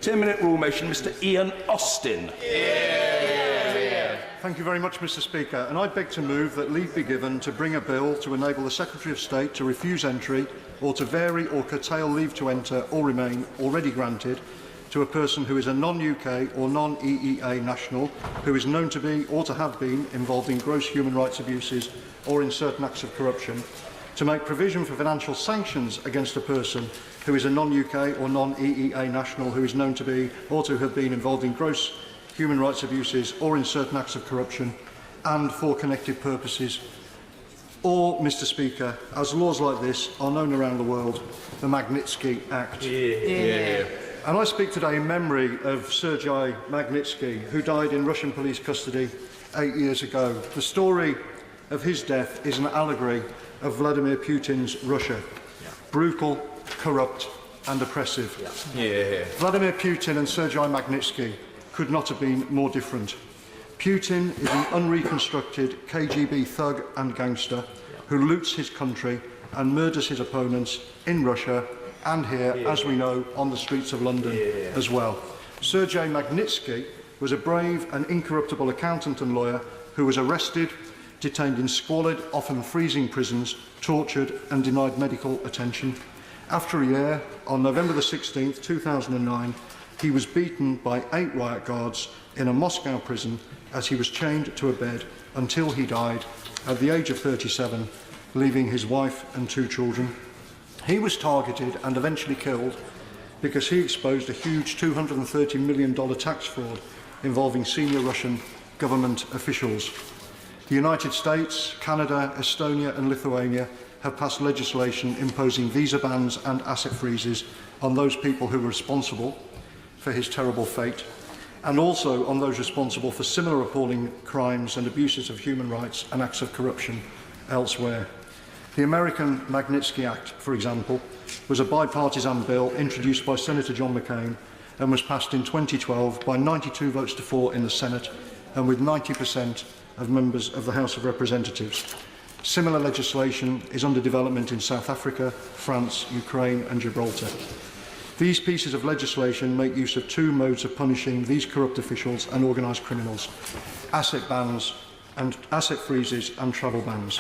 10-minute rule motion, Mr Ian Austin. Thank you very much, Mr Speaker. And I beg to move that leave be given to bring a bill to enable the Secretary of State to refuse entry or to vary or curtail leave to enter or remain already granted to a person who is a non-UK or non-EEA national who is known to be or to have been involved in gross human rights abuses or in certain acts of corruption, to make provision for financial sanctions against a person who is a non-UK or non-EEA national who is known to be or to have been involved in gross human rights abuses or in certain acts of corruption, and for connected purposes. Or, Mr Speaker, as laws like this are known around the world, the Magnitsky Act. And I speak today in memory of Sergei Magnitsky, who died in Russian police custody 8 years ago. The story of his death is an allegory of Vladimir Putin's Russia. Brutal, corrupt and oppressive. Vladimir Putin and Sergei Magnitsky could not have been more different. Putin is an unreconstructed KGB thug and gangster who loots his country and murders his opponents in Russia and here, as we know, on the streets of London as well. Sergei Magnitsky was a brave and incorruptible accountant and lawyer who was arrested, detained in squalid, often freezing prisons, tortured and denied medical attention. After a year, on November the 16th, 2009, he was beaten by 8 riot guards in a Moscow prison as he was chained to a bed until he died at the age of 37, leaving his wife and 2 children. He was targeted and eventually killed because he exposed a huge $230 million tax fraud involving senior Russian government officials. The United States, Canada, Estonia and Lithuania have passed legislation imposing visa bans and asset freezes on those people who were responsible for his terrible fate, and also on those responsible for similar appalling crimes and abuses of human rights and acts of corruption elsewhere. The American Magnitsky Act, for example, was a bipartisan bill introduced by Senator John McCain and was passed in 2012 by 92 votes to 4 in the Senate and with 90% of members of the House of Representatives. Similar legislation is under development in South Africa, France, Ukraine and Gibraltar. These pieces of legislation make use of 2 modes of punishing these corrupt officials and organised criminals: asset bans and asset freezes and travel bans.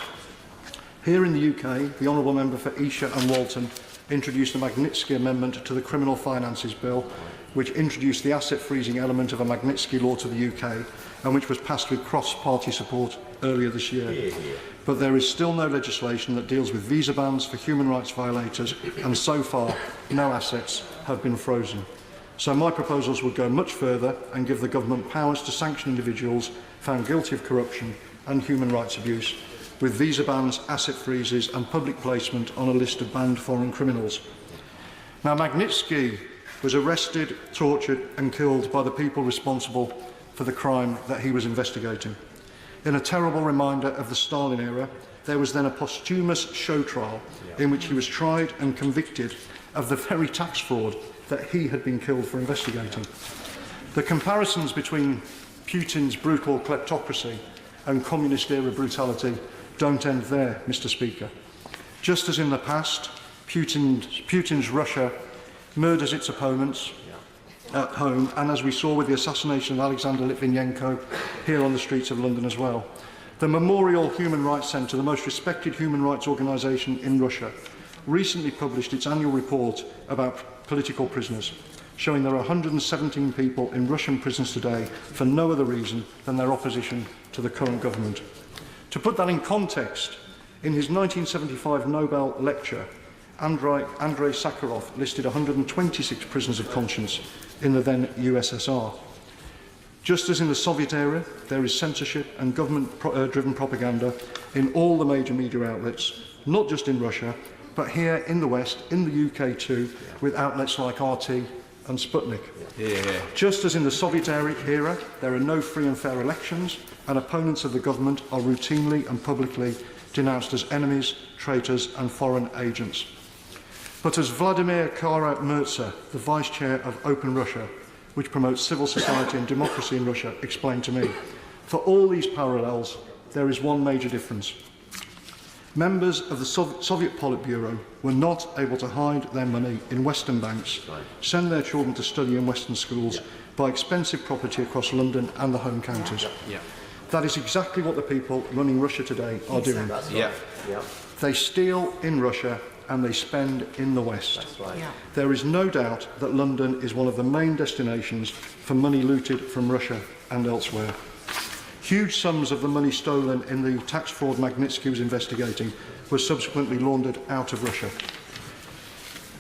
Here in the UK, the Honourable Member for Esher and Walton introduced the Magnitsky Amendment to the Criminal Finances Bill, which introduced the asset freezing element of a Magnitsky law to the UK and which was passed with cross-party support earlier this year. But there is still no legislation that deals with visa bans for human rights violators, and so far no assets have been frozen. So my proposals would go much further and give the government powers to sanction individuals found guilty of corruption and human rights abuse, with visa bans, asset freezes and public placement on a list of banned foreign criminals. Now, Magnitsky was arrested, tortured and killed by the people responsible for the crime that he was investigating. In a terrible reminder of the Stalin era, there was then a posthumous show trial in which he was tried and convicted of the very tax fraud that he had been killed for investigating. The comparisons between Putin's brutal kleptocracy and communist-era brutality don't end there, Mr Speaker. Just as in the past, Putin's Russia murders its opponents at home, and as we saw with the assassination of Alexander Litvinenko here on the streets of London as well. The Memorial Human Rights Centre, the most respected human rights organisation in Russia, recently published its annual report about political prisoners, showing there are 117 people in Russian prisons today for no other reason than their opposition to the current government. To put that in context, in his 1975 Nobel lecture, Andrei Sakharov listed 126 prisoners of conscience in the then USSR. Just as in the Soviet era, there is censorship and government-driven propaganda in all the major media outlets, not just in Russia, but here in the West, in the UK too, with outlets like RT and Sputnik. Just as in the Soviet era, there are no free and fair elections, and opponents of the government are routinely and publicly denounced as enemies, traitors and foreign agents. But as Vladimir Kara-Murza, the Vice Chair of Open Russia, which promotes civil society and democracy in Russia, explained to me, for all these parallels, there is one major difference. Members of the Soviet Politburo were not able to hide their money in Western banks, send their children to study in Western schools, buy expensive property across London and the home counties. That is exactly what the people running Russia today are doing. They steal in Russia and they spend in the West. There is no doubt that London is one of the main destinations for money looted from Russia and elsewhere. Huge sums of the money stolen in the tax fraud Magnitsky was investigating were subsequently laundered out of Russia.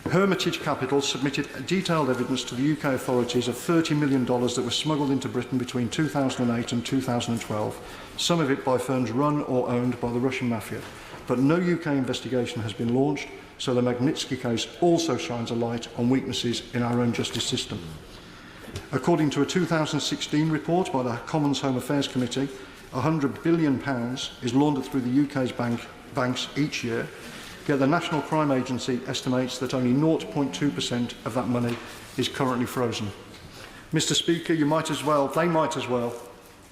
Hermitage Capital submitted detailed evidence to the UK authorities of $30 million that was smuggled into Britain between 2008 and 2012, some of it by firms run or owned by the Russian mafia. But no UK investigation has been launched, so the Magnitsky case also shines a light on weaknesses in our own justice system. According to a 2016 report by the Commons Home Affairs Committee, £100 billion is laundered through the UK's banks each year, yet the National Crime Agency estimates that only 0.2% of that money is currently frozen. Mr. Speaker, they might as well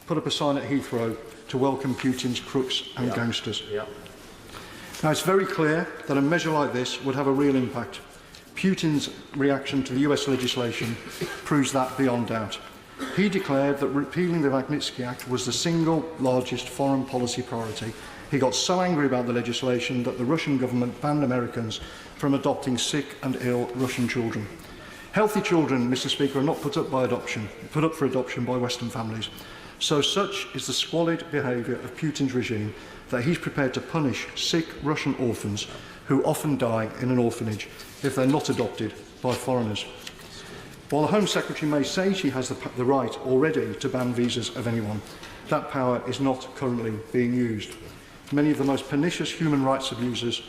put up a sign at Heathrow to welcome Putin's crooks and gangsters. Now, it's very clear that a measure like this would have a real impact. Putin's reaction to the US legislation proves that beyond doubt. He declared that repealing the Magnitsky Act was the single largest foreign policy priority. He got so angry about the legislation that the Russian government banned Americans from adopting sick and ill Russian children. Healthy children, Mr. Speaker, are not put up for adoption by Western families. So such is the squalid behaviour of Putin's regime that he's prepared to punish sick Russian orphans who often die in an orphanage if they're not adopted by foreigners. While the Home Secretary may say she has the right already to ban visas of anyone, that power is not currently being used. Many of the most pernicious human rights abusers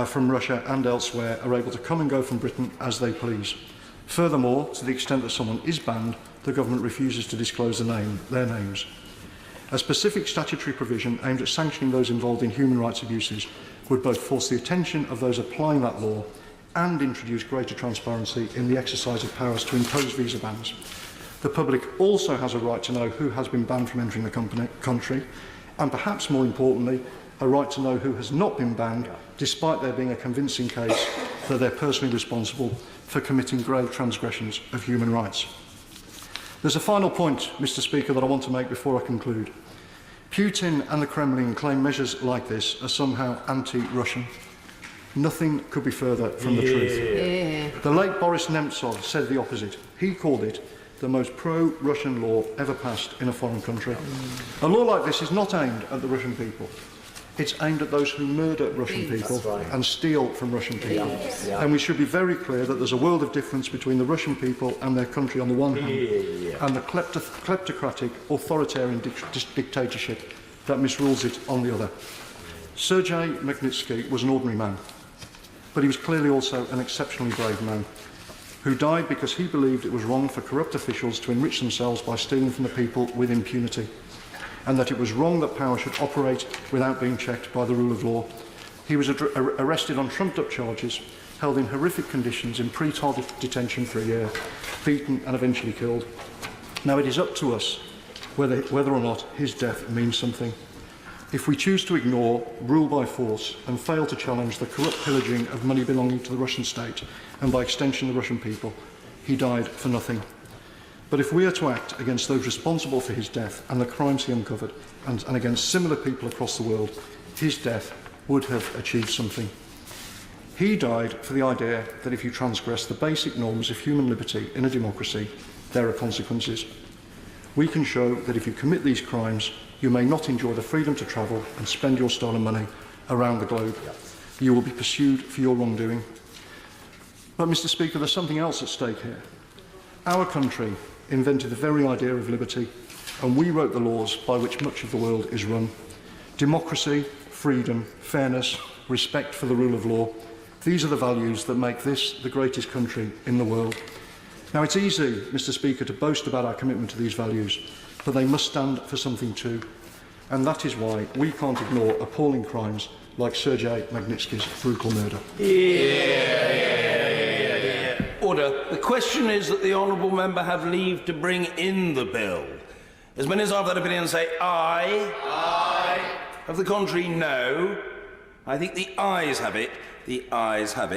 from Russia and elsewhere are able to come and go from Britain as they please. Furthermore, to the extent that someone is banned, the government refuses to disclose their names. A specific statutory provision aimed at sanctioning those involved in human rights abuses would both force the attention of those applying that law and introduce greater transparency in the exercise of powers to impose visa bans. The public also has a right to know who has been banned from entering the country, and perhaps more importantly, a right to know who has not been banned, despite there being a convincing case that they're personally responsible for committing grave transgressions of human rights. There's a final point, Mr. Speaker, that I want to make before I conclude. Putin and the Kremlin claim measures like this are somehow anti-Russian. Nothing could be further from the truth. The late Boris Nemtsov said the opposite. He called it the most pro-Russian law ever passed in a foreign country. A law like this is not aimed at the Russian people. It's aimed at those who murder Russian people and steal from Russian people. And we should be very clear that there's a world of difference between the Russian people and their country on the one hand and the kleptocratic authoritarian dictatorship that misrules it on the other. Sergei Magnitsky was an ordinary man, but he was clearly also an exceptionally brave man who died because he believed it was wrong for corrupt officials to enrich themselves by stealing from the people with impunity, and that it was wrong that power should operate without being checked by the rule of law. He was arrested on trumped-up charges, held in horrific conditions in pre-trial detention for a year, beaten and eventually killed. Now it is up to us whether or not his death means something. If we choose to ignore, rule by force, and fail to challenge the corrupt pillaging of money belonging to the Russian state, and by extension the Russian people, he died for nothing. But if we are to act against those responsible for his death and the crimes he uncovered, and against similar people across the world, his death would have achieved something. He died for the idea that if you transgress the basic norms of human liberty in a democracy, there are consequences. We can show that if you commit these crimes, you may not enjoy the freedom to travel and spend your stolen money around the globe. You will be pursued for your wrongdoing. But, Mr. Speaker, there's something else at stake here. Our country invented the very idea of liberty, and we wrote the laws by which much of the world is run. Democracy, freedom, fairness, respect for the rule of law, these are the values that make this the greatest country in the world. Now, it's easy, Mr. Speaker, to boast about our commitment to these values, but they must stand for something too. And that is why we can't ignore appalling crimes like Sergei Magnitsky's brutal murder. Order. The question is that the honourable member have leave to bring in the bill. As many as are of that opinion say aye. Aye. Of the contrary, no. I think the ayes have it. The ayes have it.